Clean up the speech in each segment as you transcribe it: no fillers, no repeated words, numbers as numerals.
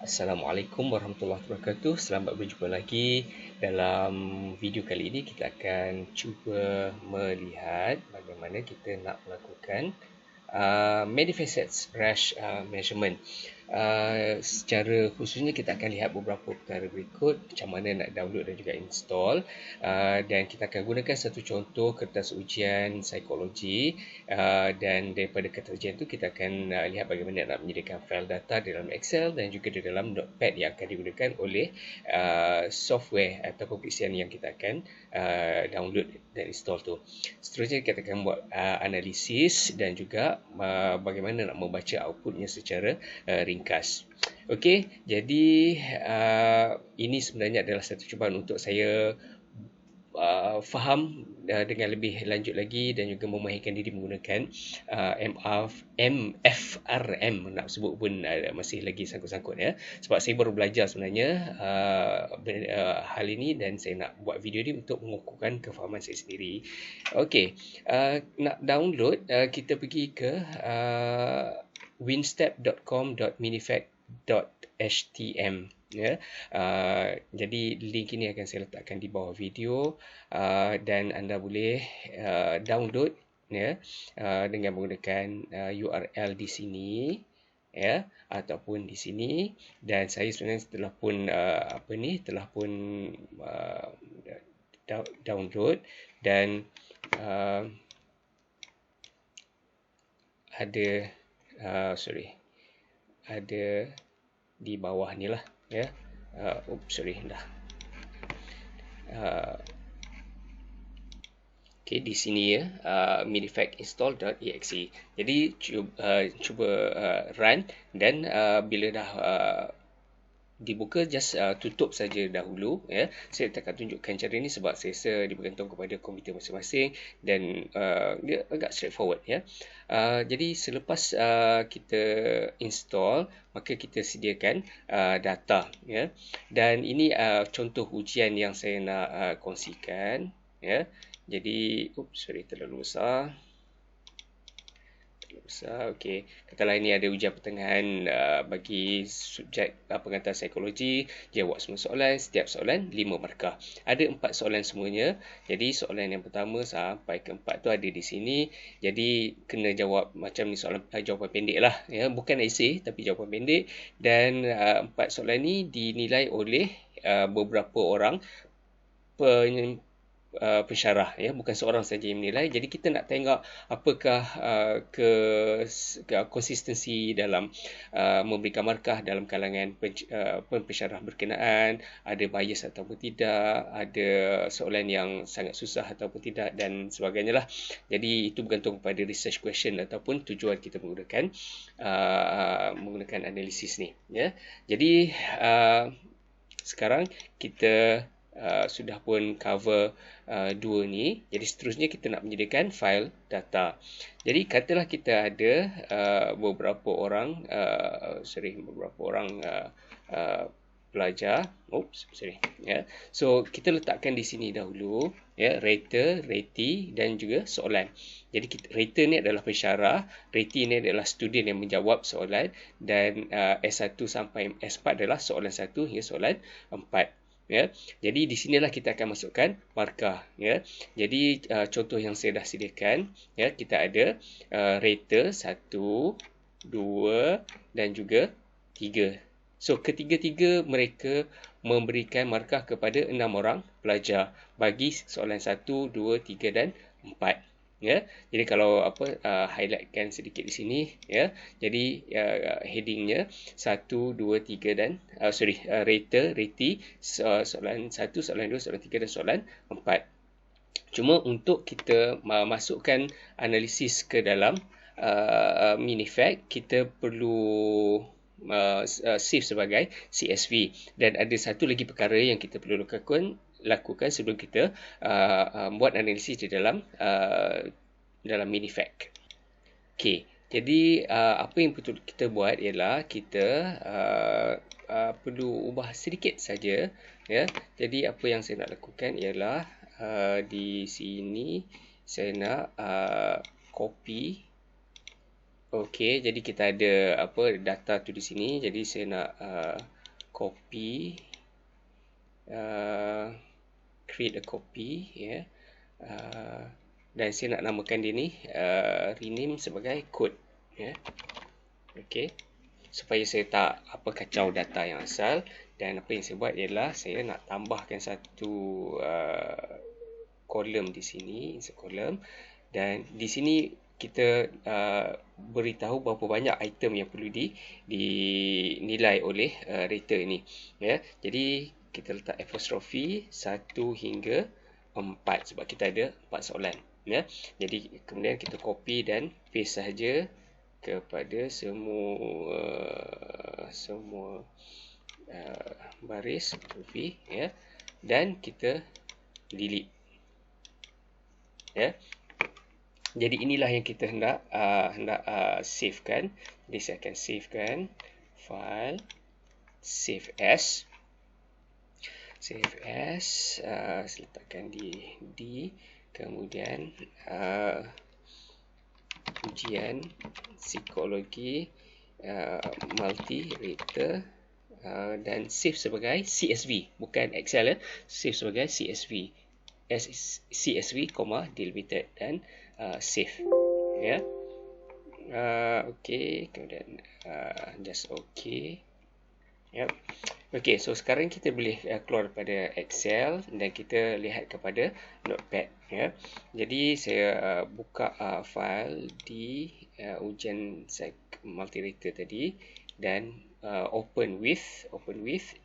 Assalamualaikum warahmatullahi wabarakatuh. Selamat berjumpa lagi. Dalam video kali ini kita akan cuba melihat bagaimana kita nak melakukan manifest brush measurement. Secara khususnya kita akan lihat beberapa perkara berikut, macam mana nak download dan juga install, dan kita akan gunakan satu contoh kertas ujian psikologi, dan daripada kertas ujian itu kita akan lihat bagaimana nak menyediakan fail data di dalam Excel dan juga di dalam notepad yang akan digunakan oleh software atau aplikasi yang kita akan download dan install tu. Seterusnya kita akan buat analisis dan juga bagaimana nak membaca outputnya secara ringkas. Okey, jadi ini sebenarnya adalah satu cubaan untuk saya faham dengan lebih lanjut lagi dan juga memahirkan diri menggunakan MFRM, nak sebut pun masih lagi sangkut-sangkut ya, sebab saya baru belajar sebenarnya hal ini dan saya nak buat video ini untuk mengukuhkan kefahaman saya sendiri. Okey, nak download kita pergi ke winstep.com.minifact.htm ya. Jadi link ini akan saya letakkan di bawah video, dan anda boleh download ya, dengan menggunakan URL di sini ya, ataupun di sini. Dan saya sebenarnya telah pun download dan ada ada di bawah ni lah ya. Okey, di sini ya, minifactinstall.exe. Jadi cuba run dan bila dah dibuka, just tutup saja dahulu ya. Saya akan tunjukkan cara ini sebab saya rasa dia bergantung kepada komputer masing-masing dan dia agak straightforward ya. Jadi selepas kita install, maka kita sediakan data ya. Dan ini contoh ujian yang saya nak kongsikan ya. Jadi terlalu besar. Okey, katalah ini ada ujian pertengahan bagi subjek pengantar psikologi. Jawab semua soalan, setiap soalan 5 markah. Ada 4 soalan semuanya. Jadi soalan yang pertama sampai ke 4 tu ada di sini. Jadi kena jawab macam ni, soalan jawapan pendek lah ya, bukan esei tapi jawapan pendek. Dan 4 soalan ni dinilai oleh beberapa orang pensyarah ya, bukan seorang saja yang menilai. Jadi kita nak tengok apakah konsistensi dalam memberikan markah dalam kalangan pensyarah berkenaan, ada bias ataupun tidak, ada soalan yang sangat susah ataupun tidak dan sebagainya lah. Jadi itu bergantung kepada research question ataupun tujuan kita menggunakan analisis ni ya. Jadi sekarang kita sudah pun cover dua ni. Jadi seterusnya kita nak menyediakan fail data. Jadi katalah kita ada beberapa orang pelajar. Ya. So kita letakkan di sini dahulu ya, rater, ratee dan juga soalan. Jadi rater ni adalah pensyarah, ratee ni adalah student yang menjawab soalan, dan S1 sampai S4 adalah soalan 1 hingga soalan 4. Ya, jadi di sinilah kita akan masukkan markah ya. Jadi contoh yang saya dah sediakan ya, kita ada rater 1, 2 dan juga 3. So ketiga-tiga mereka memberikan markah kepada 6 orang pelajar bagi soalan 1, 2, 3 dan 4. Ya, jadi kalau highlightkan sedikit di sini ya. Jadi headingnya 1, 2, 3 dan rater, ratee, soalan 1, soalan 2, soalan 3 dan soalan 4. Cuma untuk kita masukkan analisis ke dalam Minifact, kita perlu save sebagai CSV. Dan ada satu lagi perkara yang kita perlu lakukan sebelum kita buat analisis di dalam Minifact. Okey, jadi apa yang perlu kita buat ialah kita perlu ubah sedikit saja ya. Jadi apa yang saya nak lakukan ialah di sini saya nak copy Okey, jadi kita ada apa data tu di sini. Jadi saya nak copy, uh, create a copy, ya. Dan saya nak namakan dia ni rename sebagai code, ya. Okey, supaya saya tak apa kacau data yang asal. Dan apa yang saya buat ialah saya nak tambahkan satu kolom di sini, insert kolom. Dan di sini kita beritahu berapa banyak item yang perlu dinilai oleh rater ini, ya. Jadi kita letak apostrofi 1 hingga 4 sebab kita ada 4 soalan, ya. Jadi kemudian kita copy dan paste saja kepada semua baris apostrofi, ya. Dan kita delete, ya. Jadi inilah yang kita hendak savekan. Jadi saya akan savekan file, save as, saya letakkan di D, kemudian ujian psikologi multi-rater, dan save sebagai CSV, bukan Excel, ya. Save sebagai CSV, delimited, dan save, ya. Okey, kemudian just okey. Yep. Okey, so sekarang kita boleh keluar daripada Excel dan kita lihat kepada Notepad, ya. Jadi saya buka file di ujian multi-rater tadi dan open with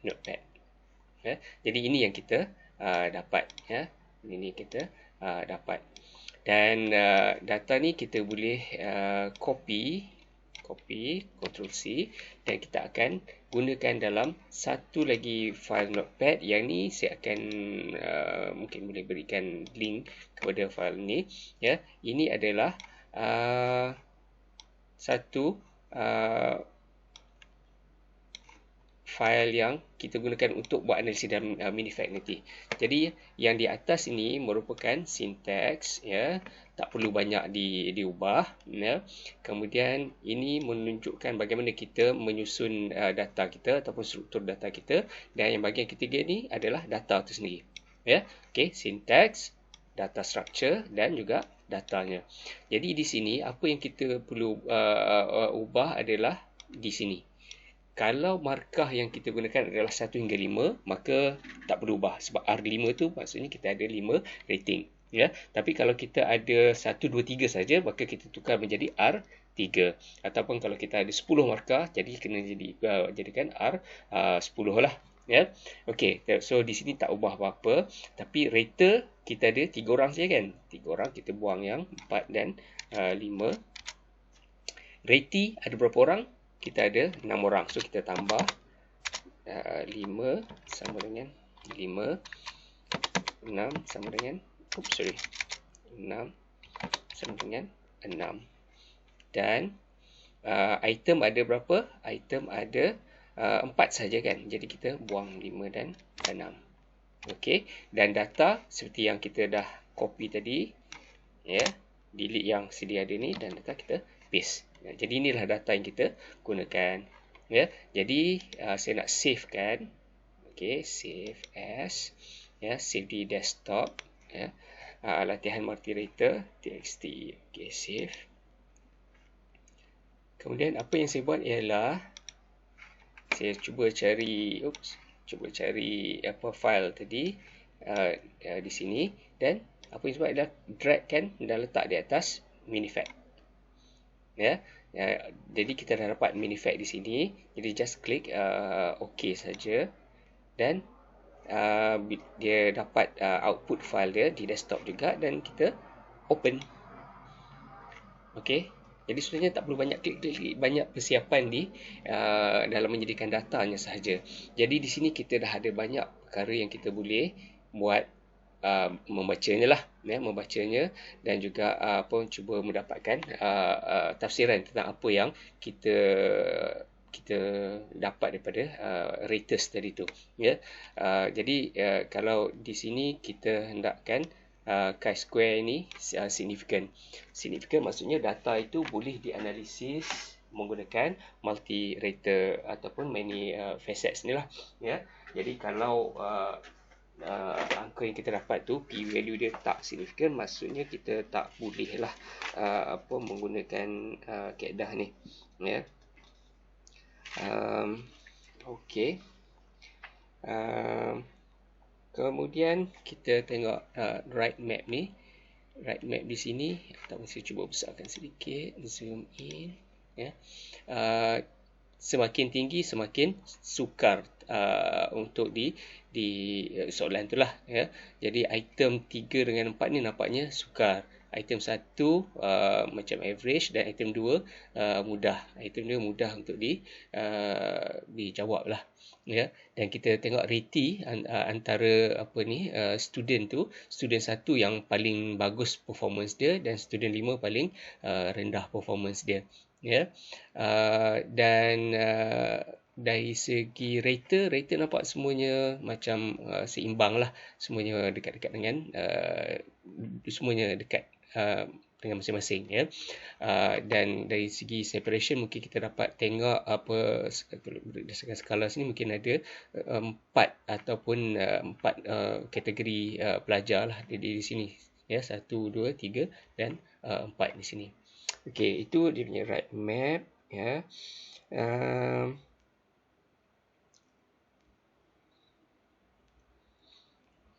Notepad, ya. Jadi ini yang kita dapat, ya. Ini kita dapat. Dan data ni kita boleh copy, Ctrl C, dan kita akan gunakan dalam satu lagi file Notepad. Yang ni saya akan mungkin boleh berikan link kepada file ni, ya. Ini adalah satu file yang kita gunakan untuk buat analisis dalam Minifact nanti. Jadi yang di atas ini merupakan sintaks, ya, tak perlu banyak diubah, ya. Kemudian ini menunjukkan bagaimana kita menyusun data kita ataupun struktur data kita, dan yang bahagian ketiga ni adalah data itu sendiri, ya. Okey, sintaks, data structure dan juga datanya. Jadi di sini apa yang kita perlu ubah adalah di sini. Kalau markah yang kita gunakan adalah 1 hingga 5, maka tak perlu ubah. Sebab R5 tu maksudnya kita ada 5 rating, ya. Tapi kalau kita ada 1, 2, 3 saja, maka kita tukar menjadi R3. Ataupun kalau kita ada 10 markah, jadi kena jadikan R10 lah, ya. Okey, so di sini tak ubah apa-apa. Tapi rater kita ada 3 orang saja, kan. 3 orang, kita buang yang 4 dan 5. Ratee ada berapa orang? Kita ada 6 orang. So kita tambah 5 sama dengan 5, 6 sama dengan 6 sama dengan 6. Dan item ada berapa? Item ada 4 saja, kan. Jadi kita buang 5 dan 6. Okey, dan data seperti yang kita dah copy tadi, ya, delete yang sedia ada ni, dan data kita paste. Jadi inilah data yang kita gunakan, ya. Jadi saya nak save kan. Okey, save as, ya, save di desktop, ya. Latihan multi-rater txt. Okey, save. Kemudian apa yang saya buat ialah saya cuba cari apa file tadi di sini, dan apa yang saya buat adalah drag kan dan letak di atas Minifact, ya. Jadi kita dah dapat Minifact di sini. Jadi just klik OK saja, dan dia dapat output file dia di desktop juga, dan kita open. Okey. Jadi sebenarnya tak perlu banyak klik, banyak persiapan di dalam menyediakan datanya sahaja. Jadi di sini kita dah ada banyak perkara yang kita boleh buat, membacanya lah, ya, membacanya, dan juga cuba mendapatkan tafsiran tentang apa yang kita dapat daripada raters tadi tu, ya. Jadi kalau di sini kita hendakkan chi-square ni significant. Significant maksudnya data itu boleh dianalisis menggunakan multi-rater ataupun many facets ni lah. Ya. Jadi kalau angka yang kita dapat tu p value dia tak significant, maksudnya kita tak boleh lah menggunakan kaedah ni. Ya. Okey. Kemudian kita tengok right map ni. Right map di sini, saya cuba besarkan sedikit, zoom in. Ya. Semakin tinggi semakin sukar untuk di soalan tu lah. Ya. Jadi item 3 dengan 4 ni nampaknya sukar. Item 1 macam average dan item 2 mudah. Item 2 mudah untuk dijawab lah. Ya, dan kita tengok reti antara student tu, student 1 yang paling bagus performance dia dan student 5 paling rendah performance dia. Ya. Dan dari segi rater nampak semuanya macam seimbang lah, semuanya dekat-dekat dengan semuanya dekat dengan masing-masing, ya. Dan dari segi separation mungkin kita dapat tengok berdasarkan skala sini mungkin ada 4 ataupun 4 kategori pelajar lah di sini, ya, 1, 2, 3 dan 4 di sini. Okey, itu dia punya right map, ya.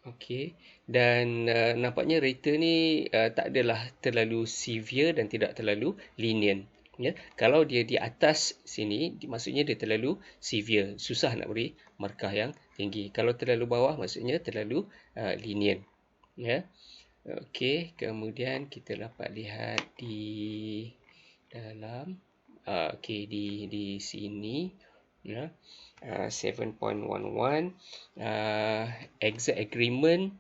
Okey, dan nampaknya rater ni tak adalah terlalu severe dan tidak terlalu lenient. Ya, kalau dia di atas sini, maksudnya dia terlalu severe, susah nak beri markah yang tinggi. Kalau terlalu bawah, maksudnya terlalu lenient. Ya, okey. Kemudian kita dapat lihat di dalam, okey, di sini. Ya. 7.11 exit agreement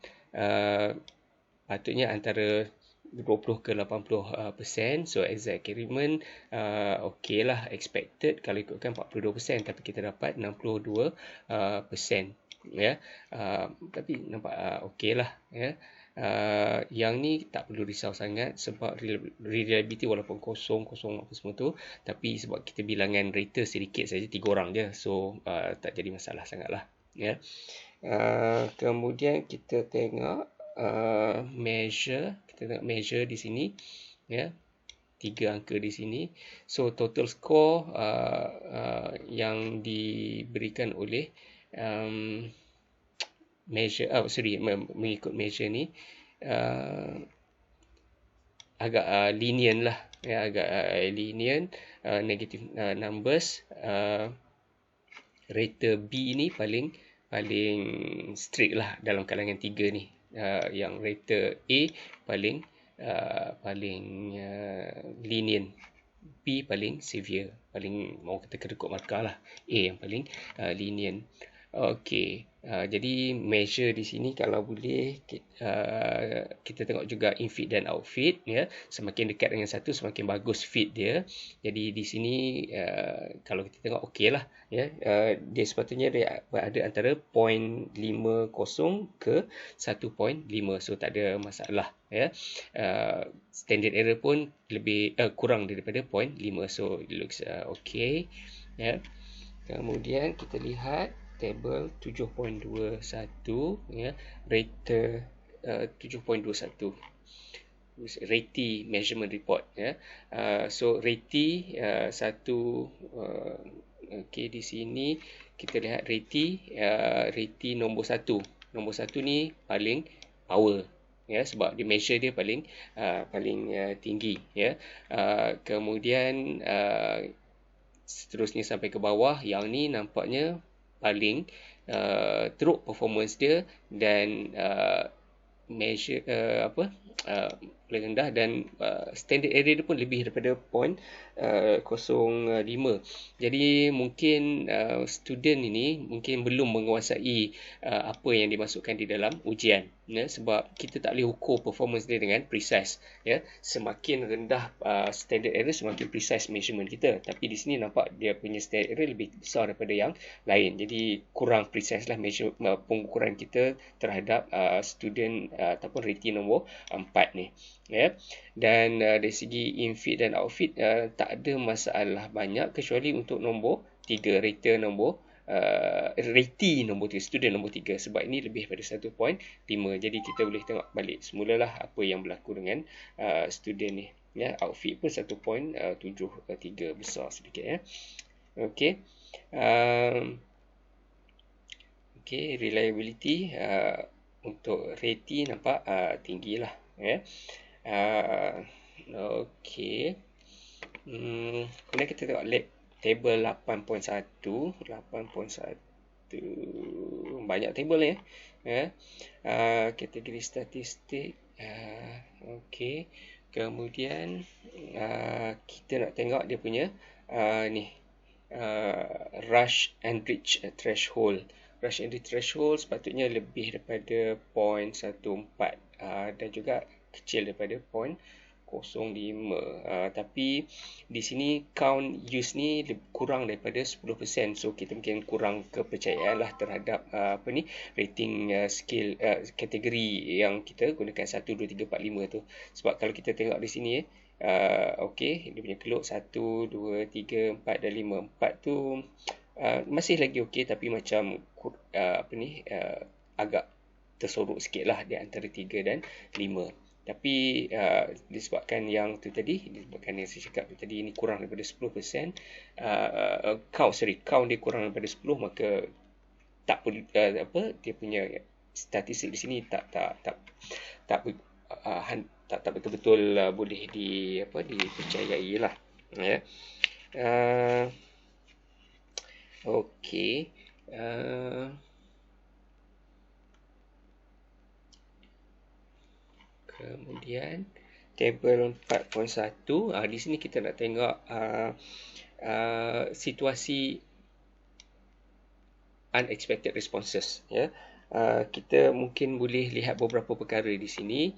patutnya antara 20 ke 80%. So exit agreement okey lah, expected kalau ikutkan 42%, tapi kita dapat 62%. Ya. Tapi nampak okey lah, ya. Yang ni tak perlu risau sangat sebab reliability walaupun kosong apa semua tu, tapi sebab kita bilangan rater sedikit saja, 3 orang je, so tak jadi masalah sangat lah, ya. Kemudian kita tengok measure di sini, ya, 3 angka di sini. So total score yang diberikan oleh mengikut measure ni agak lenient lah, ya, agak lenient. Negative numbers, rater B ni paling strict lah dalam kalangan 3 ni. Yang rater A paling lenient, B paling severe, paling mau kata kedekut markah lah, A yang paling lenient. Okey, jadi measure di sini kalau boleh kita tengok juga infit dan outfit, ya. Semakin dekat dengan satu semakin bagus fit dia. Jadi di sini kalau kita tengok okey lah, ya. Dia sepatutnya dia berada antara 0.50 ke 1.5, so tak ada masalah, ya. Standard error pun lebih kurang daripada 0.5, so it looks okey, ya. Kemudian kita lihat table 7.21, ya, rater 7.21, reti measurement report, ya. So reti satu, okey, di sini kita lihat reti nombor 1 ni paling power, ya, sebab dia measure dia paling tinggi, ya. Kemudian seterusnya sampai ke bawah, yang ni nampaknya paling teruk performance dia, dan measure paling rendah, dan standard error dia pun lebih daripada 0.05. Jadi mungkin student ini mungkin belum menguasai apa yang dimasukkan di dalam ujian, ya, sebab kita tak boleh ukur performance dia dengan precise, ya. Semakin rendah standard error, semakin precise measurement kita, tapi di sini nampak dia punya standard error lebih besar daripada yang lain, jadi kurang precise lah pengukuran kita terhadap student ataupun rating nombor 4 ni, ya. Dan dari segi infit dan outfit tak ada masalah banyak, kecuali untuk nombor 3, rater nombor ratee nombor 3, student nombor 3, sebab ini lebih daripada 1.5. Jadi kita boleh tengok balik semulalah apa yang berlaku dengan student ni, ya. Outfit pun 1.73, besar sedikit, ya. Okey. Okey, reliability untuk ratee nampak tinggi lah, ya. Okey. Kemudian kita tengok lab table 8.1. Banyak table ni, ya. Kategori statistik. Okey. Kemudian kita nak tengok dia punya ni rush and reach threshold. Rush and reach threshold sepatutnya lebih daripada 0.14 dan juga kecil daripada 0.05. Tapi di sini count use ni kurang daripada 10%, so kita mungkin kurang kepercayaan lah terhadap rating scale kategori yang kita gunakan 1, 2, 3, 4, 5 tu. Sebab kalau kita tengok di sini, okey, dia punya keluk 1, 2, 3, 4 dan 5. 4 tu masih lagi okey, tapi macam agak tersorok sikit lah di antara 3 dan 5. Tapi disebabkan yang tu tadi, disebabkan yang saya cakap tu tadi, ini kurang daripada 10%, count dia kurang daripada 10, maka tak perlu dia punya statistik di sini tak betul-betul boleh dipercayai lah, ya. Okey. Kemudian table 4.1, di sini kita nak tengok situasi unexpected responses, ya. Kita mungkin boleh lihat beberapa perkara di sini.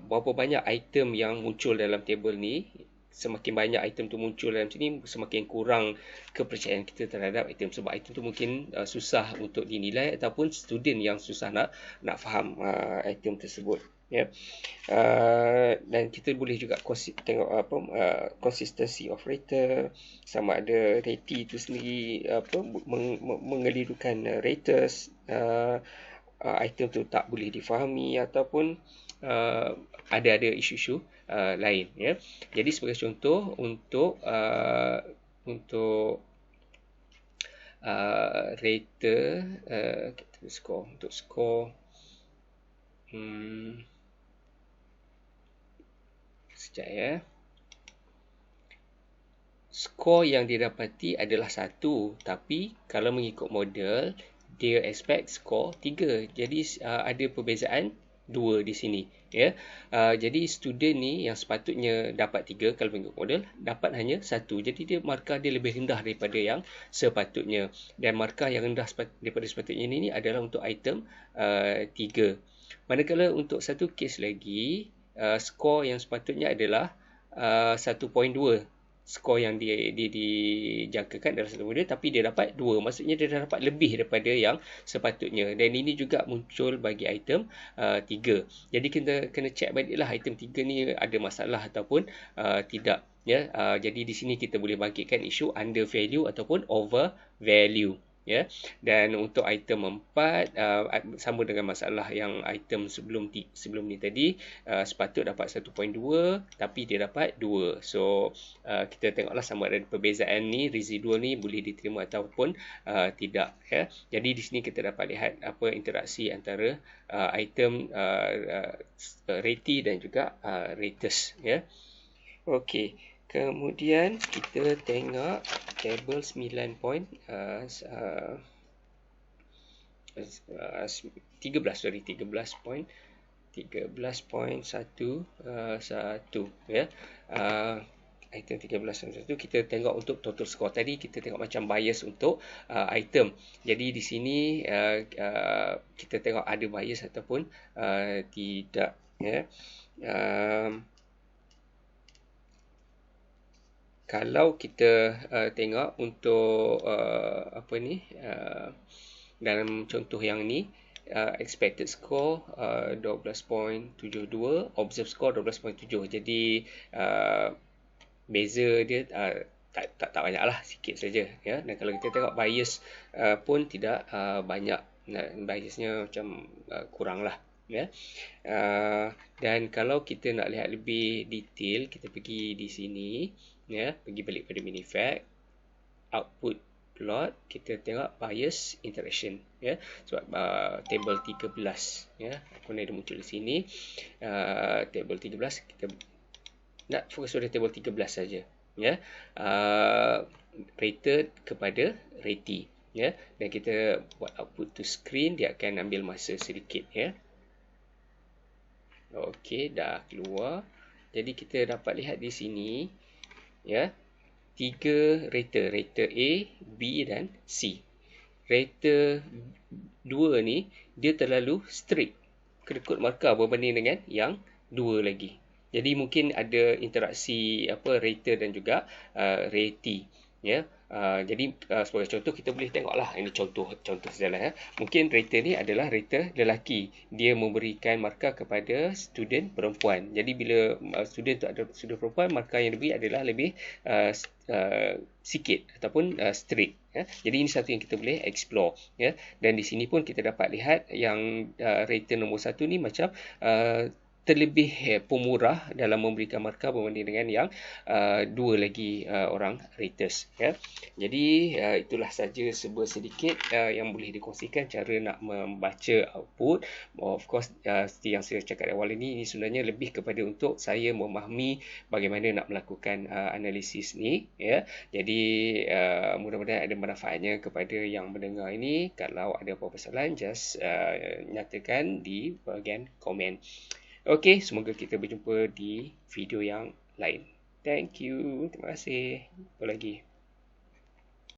Berapa banyak item yang muncul dalam table ni. Semakin banyak item tu muncul dalam sini, semakin kurang kepercayaan kita terhadap item, sebab item tu mungkin susah untuk dinilai, ataupun student yang susah nak faham item tersebut, ya. Dan kita boleh juga tengok consistency of rater, sama ada ratee itu sendiri mengelirukan raters, item tu tak boleh difahami, ataupun ada isu-isu lain, ya. Jadi sebagai contoh, untuk rater, kita score, untuk score sekejap, ya. Skor yang didapati adalah 1, tapi kalau mengikut model dia expect skor 3. Jadi ada perbezaan 2 di sini, ya. Jadi student ni yang sepatutnya dapat 3 kalau mengikut model, dapat hanya 1. Jadi dia markah dia lebih rendah daripada yang sepatutnya, dan markah yang rendah daripada sepatutnya ini adalah untuk item 3. Manakala untuk satu kes lagi, skor yang sepatutnya adalah 1.2. Skor yang dijangkakan adalah 1.2, tapi dia dapat 2. Maksudnya dia dah dapat lebih daripada yang sepatutnya. Dan ini juga muncul bagi item 3. Jadi kita kena check baliklah item 3 ni ada masalah ataupun tidak, ya. Jadi di sini kita boleh bangkitkan isu under value ataupun over value, ya. Dan untuk item 4 sama dengan masalah yang item sebelum ni tadi, sepatut dapat 1.2 tapi dia dapat 2. So kita tengoklah sama ada perbezaan ni, residual ni boleh diterima ataupun tidak, ya. Jadi di sini kita dapat lihat apa interaksi antara item ratee dan juga raters, ya. Okey. Kemudian kita tengok table 9 point 13.3. 13.1 ya. Item 13.1 kita tengok untuk total score. Tadi kita tengok macam bias untuk item. Jadi di sini kita tengok ada bias ataupun tidak ya. Kalau kita tengok untuk apa ni dalam contoh yang ni, expected score 12.72, observed score 12.7. Jadi beza dia tak banyak lah, sikit saja ya. Dan kalau kita tengok bias pun tidak banyak, biasnya macam kurang lah ya. Dan kalau kita nak lihat lebih detail, kita pergi di sini ya, pergi balik pada Minifact, output plot, kita tengok bias interaction ya. Sebab table 13 ya, aku nak ada muncul di sini. Table 13 kita nak fokus pada table 13 saja ya. Rated kepada reti ya, dan kita buat output to screen, dia akan ambil masa sedikit ya. Okey, dah keluar. Jadi kita dapat lihat di sini ya, 3 rater A, B dan C. Rater 2 ni dia terlalu strict, kedekut markah berbanding dengan yang 2 lagi. Jadi mungkin ada interaksi rater dan juga reti ya. Jadi sebagai contoh kita boleh tengoklah, ini contoh sajalah ya. Mungkin rater ni adalah rater lelaki, dia memberikan markah kepada student perempuan. Jadi bila student tu ada student perempuan, markah yang diberi adalah lebih sikit ataupun strict ya. Jadi ini satu yang kita boleh explore ya. Dan di sini pun kita dapat lihat yang rater nombor 1 ni macam terlebih pemurah dalam memberikan markah berbanding dengan yang 2 lagi orang raters ya. Jadi itulah saja sedikit yang boleh dikongsikan cara nak membaca output. Of course seperti yang saya cakap awal ini sebenarnya lebih kepada untuk saya memahami bagaimana nak melakukan analisis ni ya. Jadi mudah-mudahan ada manfaatnya kepada yang mendengar ini. Kalau ada apa-apa kesalahan, just nyatakan di bahagian komen. Okey, semoga kita berjumpa di video yang lain. Thank you. Terima kasih. Jumpa lagi.